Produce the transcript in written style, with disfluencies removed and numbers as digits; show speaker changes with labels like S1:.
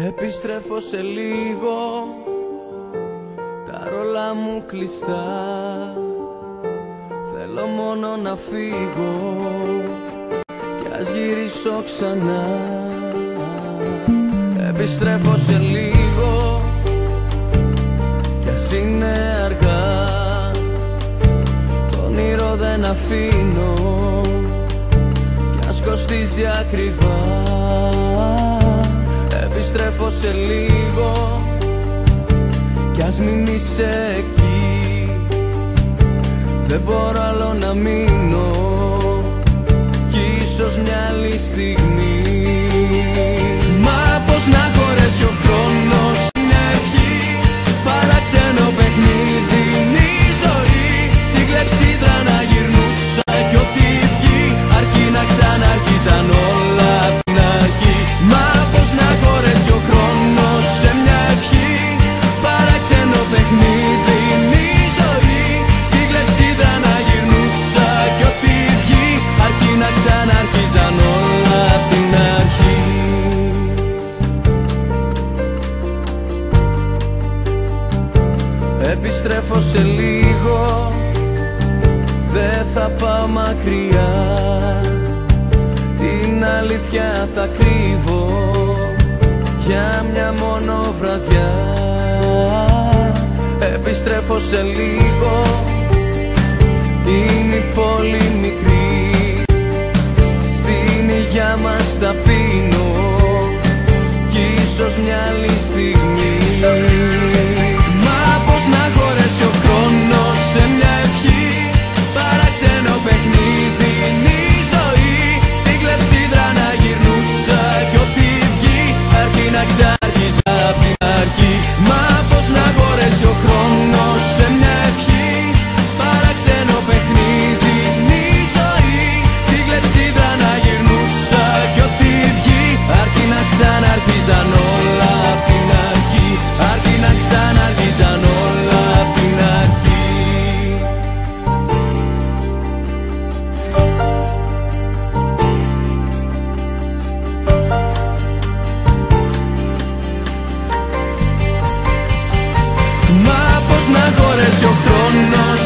S1: Επιστρέφω σε λίγο, τα ρόλα μου κλειστά. Θέλω μόνο να φύγω κι ας γυρίσω ξανά. Επιστρέφω σε λίγο κι ας είναι αργά. Το όνειρο δεν αφήνω κι ας κοστίζει ακριβά. Επιστρέφω σε λίγο κι ας μην είσαι εκεί. Δεν μπορώ άλλο να μείνω κι ίσως μια άλλη στιγμή. Μα πώς να χωρέσει ο χρόνος μια ευχή, παράξενο παιχνίδι είναι η ζωή. Την κλεψίδρα να γυρνούσα κι ό,τι βγει, αρκεί να ξαναρχίζαν όλα απ' την αρχή. Μα πώς να χωρέσει ο χρόνος σε μια ευχή, παράξενο παιχνίδι είναι η ζωή. Την κλεψίδρα να γυρνούσα κι ό,τι βγει, αρκεί να ξαναρχίζαν όλα απ' την αρχή. Επιστρέφω σε λίγο, δεν θα πάω μακριά. Την αλήθεια θα κρύβω για μια μόνο βραδιά. Επιστρέφω σε λίγο, είναι η πόλη μικρή. Στην υγειά μας θα πίνω κι ίσως μια άλλη στιγμή. Μα πώς να χωρέσει ο χρόνος σε μια ευχή, παράξενο παιχνίδι είναι η ζωή. Την κλεψίδρα να γυρνούσα κι ό,τι βγει, αρκεί να ξαναρχίζα απ' την αρχή. Μα πώς να χωρέσει ο χρόνος σε μια ευχή, παράξενο παιχνίδι είναι η ζωή. Την κλεψίδρα να γυρνούσα κι ό,τι βγει, αρκεί να ξαναρχίζαν όλα απ' την αρχή. Αρκεί να ξαναρχίζαν όλα απ' την αρχή. Μα πώς να χωρέσει ο χρόνος